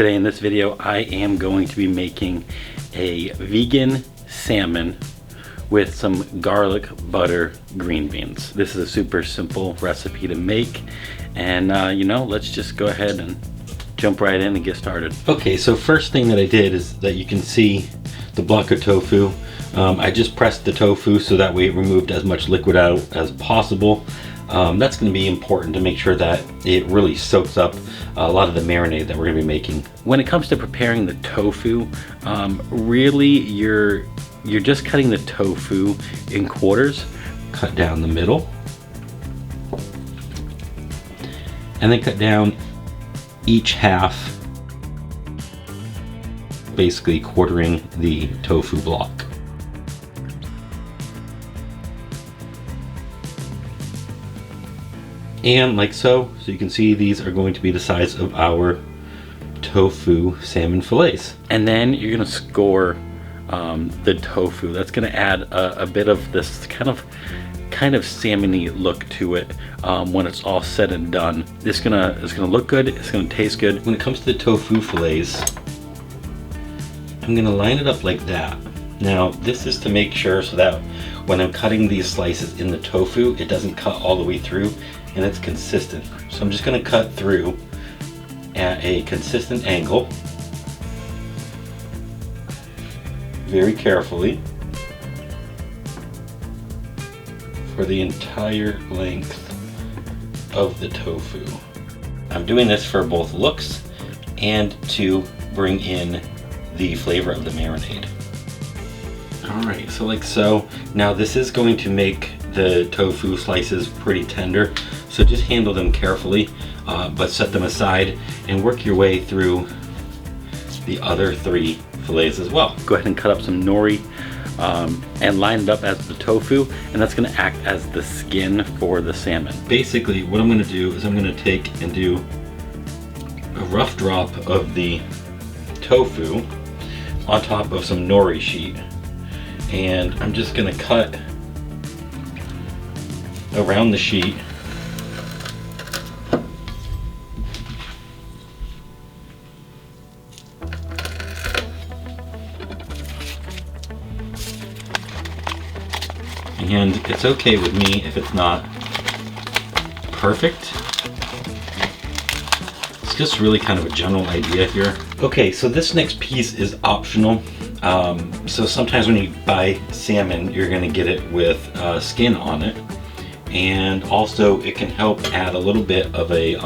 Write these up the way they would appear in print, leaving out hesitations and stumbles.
Today in this video, I am going to be making a vegan salmon with some garlic butter green beans. This is a super simple recipe to make, and let's just go ahead and jump right in and get started. Okay, so first thing that I did is that you can see the block of tofu. I just pressed the tofu so that way it removed as much liquid out as possible. That's going to be important to make sure that it really soaks up a lot of the marinade that we're going to be making. When it comes to preparing the tofu, really you're just cutting the tofu in quarters. Cut down the middle, and then cut down each half, basically quartering the tofu block. And like so you can see these are going to be the size of our tofu salmon fillets. And then you're gonna score the tofu. That's gonna add a bit of this kind of salmon-y look to it when it's all said and done. It's gonna look good, it's gonna taste good. When it comes to the tofu fillets, I'm gonna line it up like that. Now this is to make sure so that when I'm cutting these slices in the tofu, it doesn't cut all the way through and it's consistent. So I'm just gonna cut through at a consistent angle, very carefully, for the entire length of the tofu. I'm doing this for both looks and to bring in the flavor of the marinade. All right, so like so. Now this is going to make the tofu slices pretty tender, so just handle them carefully, but set them aside and work your way through the other three fillets as well. Go ahead and cut up some nori and line it up as the tofu, and that's gonna act as the skin for the salmon. Basically, what I'm gonna do is I'm gonna take and do a rough drop of the tofu on top of some nori sheet, and I'm just gonna cut around the sheet and it's okay with me if it's not perfect. It's just really kind of a general idea here. Okay, so this next piece is optional. So sometimes when you buy salmon, you're gonna get it with skin on it. And also it can help add a little bit of a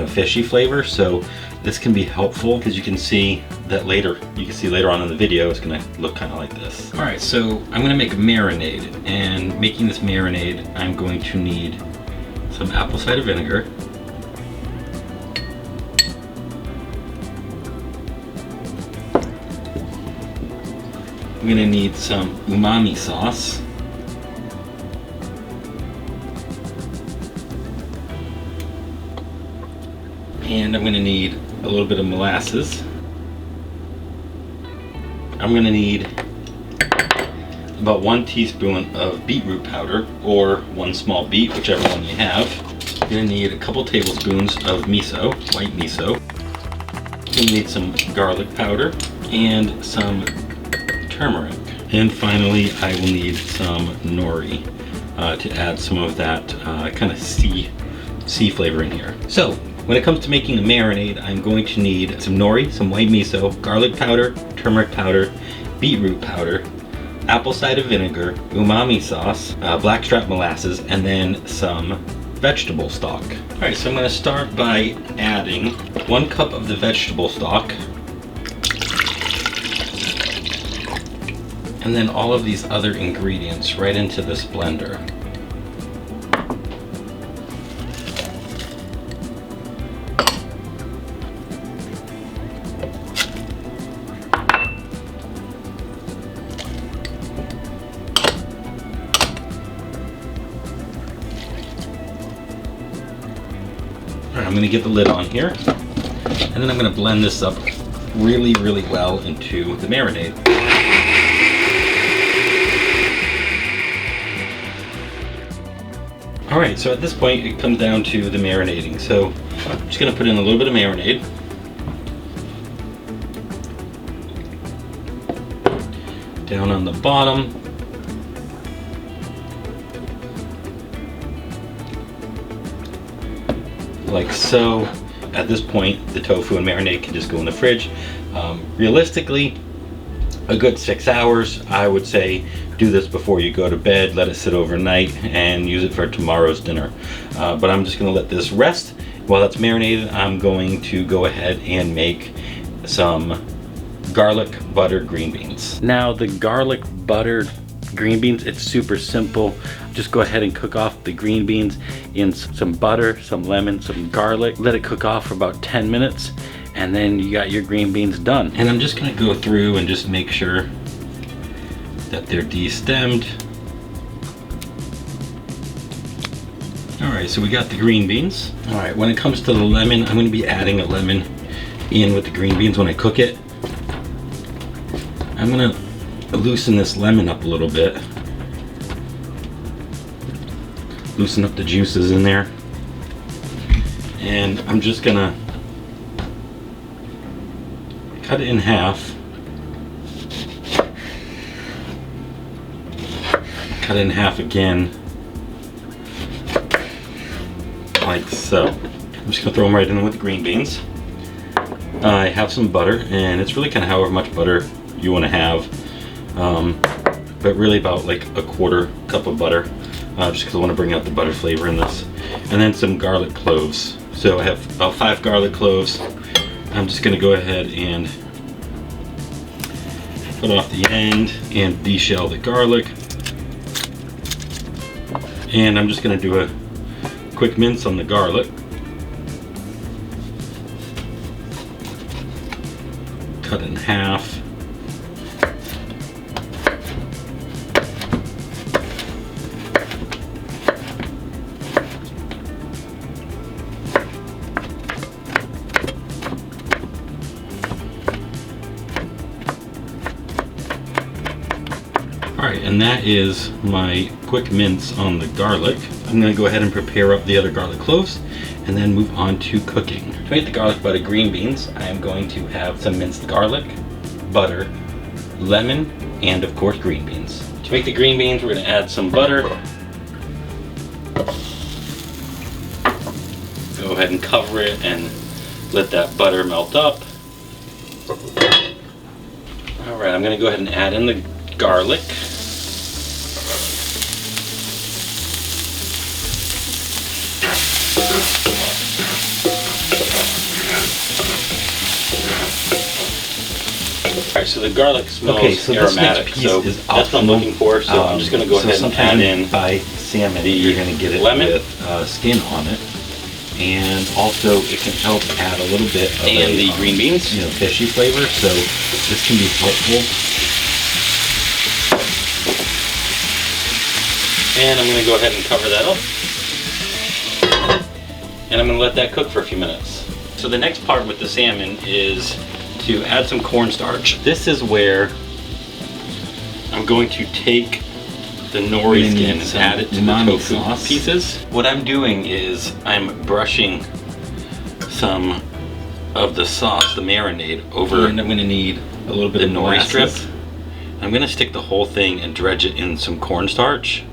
fishy flavor, so this can be helpful because you can see later on in the video it's gonna look kind of like this. All right, so I'm gonna make a marinade, and making this marinade I'm going to need some apple cider vinegar, I'm gonna need some umami sauce, and I'm going to need a little bit of molasses. I'm going to need about 1 teaspoon of beetroot powder, or 1 small beet, whichever one you have. I'm going to need a couple tablespoons of miso, white miso. I'm going to need some garlic powder and some turmeric. And finally, I will need some nori to add some of that kind of sea flavor in here. So when it comes to making a marinade, I'm going to need some nori, some white miso, garlic powder, turmeric powder, beetroot powder, apple cider vinegar, umami sauce, blackstrap molasses, and then some vegetable stock. All right, so I'm going to start by adding 1 cup of the vegetable stock, and then all of these other ingredients right into this blender. I'm going to get the lid on here, and then I'm going to blend this up really, really well into the marinade. Alright, so at this point it comes down to the marinating. So I'm just going to put in a little bit of marinade. down on the bottom. Like so. At this point, the tofu and marinade can just go in the fridge. Realistically, a good 6 hours. I would say do this before you go to bed, let it sit overnight, and use it for tomorrow's dinner. But I'm just gonna let this rest. While that's marinated, I'm going to go ahead and make some garlic butter green beans. Now the garlic butter green beans, it's super simple. Just go ahead and cook off the green beans in some butter, some lemon, some garlic. Let it cook off for about 10 minutes, and then you got your green beans done. And I'm just gonna go through and just make sure that they're de-stemmed. All right, so we got the green beans. All right, when it comes to the lemon, I'm gonna be adding a lemon in with the green beans when I cook it. I'm gonna loosen this lemon up a little bit. Loosen up the juices in there. And I'm just gonna cut it in half. Cut it in half again. Like so. I'm just gonna throw them right in with the green beans. I have some butter, and it's really kind of however much butter you want to have. But really about like a quarter cup of butter, just because I want to bring out the butter flavor in this. And then some garlic cloves. So I have about 5 garlic cloves. I'm just going to go ahead and put off the end and deshell the garlic. And I'm just going to do a quick mince on the garlic. Cut in half. Alright, and that is my quick mince on the garlic. I'm going to go ahead and prepare up the other garlic cloves and then move on to cooking. To make the garlic butter green beans, I am going to have some minced garlic, butter, lemon, and of course green beans. To make the green beans, we're going to add some butter. Go ahead and cover it and let that butter melt up. Alright, I'm going to go ahead and add in the garlic. Alright, so the garlic smells aromatic, so that's what I'm looking for. So I'm just going to go ahead and add in by salmon. You're going to get it lemon with skin on it, and also it can help add a little bit of the green beans, fishy flavor. So this can be helpful. And I'm going to go ahead and cover that up. And I'm going to let that cook for a few minutes. So the next part with the salmon is to add some cornstarch. This is where I'm going to take the nori skin and add it to the tofu pieces. What I'm doing is I'm brushing some of the sauce, the marinade, over, and I'm going to need a little bit of nori strip. I'm going to stick the whole thing and dredge it in some cornstarch.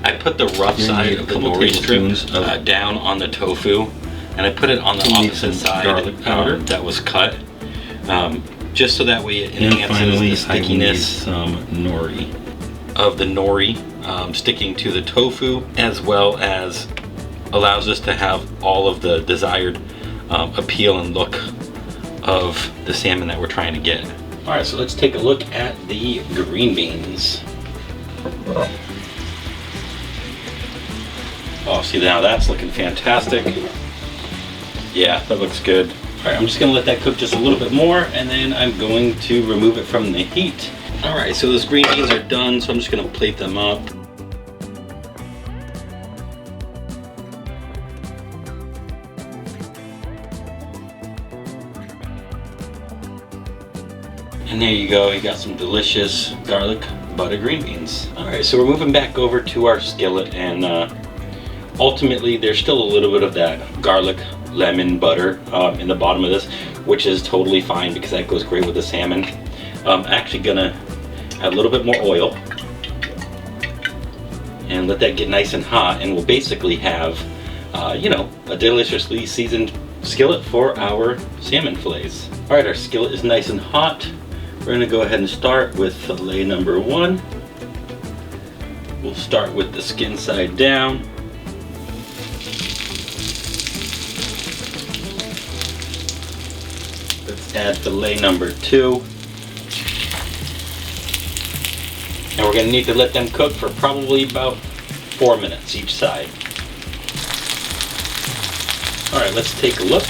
I put the rough side of the nori strip down on the tofu, and I put it on the opposite side garlic powder that was cut, just so that way it enhances the stickiness of the nori sticking to the tofu, as well as allows us to have all of the desired appeal and look of the salmon that we're trying to get. All right, so let's take a look at the green beans. Oh, see, now that's looking fantastic. Yeah, that looks good. All right, I'm just gonna let that cook just a little bit more, and then I'm going to remove it from the heat. All right, so those green beans are done, so I'm just gonna plate them up. And there you go, you got some delicious garlic butter green beans. All right, so we're moving back over to our skillet, and ultimately there's still a little bit of that garlic lemon butter in the bottom of this, which is totally fine because that goes great with the salmon. I'm actually gonna add a little bit more oil and let that get nice and hot, and we'll basically have you know, a deliciously seasoned skillet for our salmon fillets. All right, our skillet is nice and hot. We're gonna go ahead and start with fillet number 1. We'll start with the skin side down. Let's add fillet number 2. And we're going to need to let them cook for probably about 4 minutes each side. Alright, let's take a look.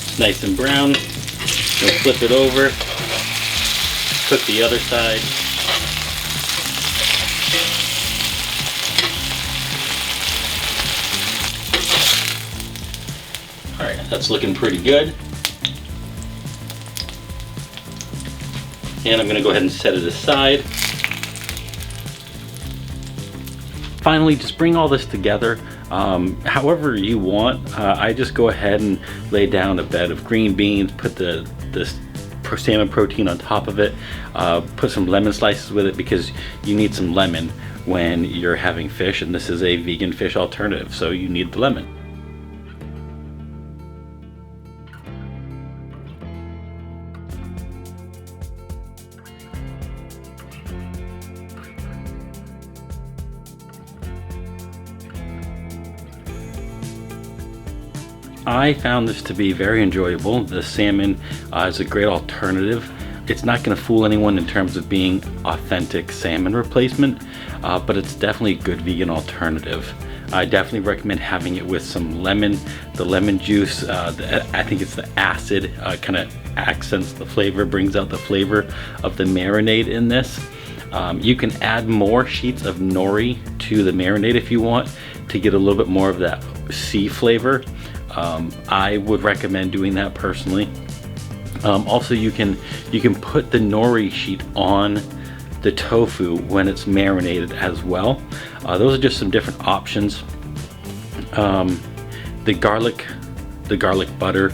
It's nice and brown. We'll flip it over. Cook the other side. Alright, that's looking pretty good. And I'm going to go ahead and set it aside. Finally, just bring all this together however you want. I just go ahead and lay down a bed of green beans, put the salmon protein on top of it, put some lemon slices with it because you need some lemon when you're having fish, and this is a vegan fish alternative, so you need the lemon. I found this to be very enjoyable. The salmon is a great alternative. It's not going to fool anyone in terms of being authentic salmon replacement, but it's definitely a good vegan alternative. I definitely recommend having it with some lemon. The lemon juice, I think it's the acid, kind of accents the flavor, brings out the flavor of the marinade in this. You can add more sheets of nori to the marinade if you want to get a little bit more of that sea flavor. I would recommend doing that personally. Also, you can put the nori sheet on the tofu when it's marinated as well. Those are just some different options. The garlic butter,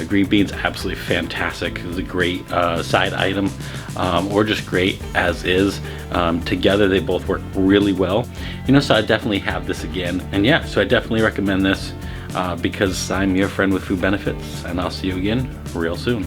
green beans, absolutely fantastic. It's a great side item, or just great as is. Together they both work really well. You know, so I definitely have this again, and yeah, so I definitely recommend this because I'm your friend with food benefits, and I'll see you again real soon.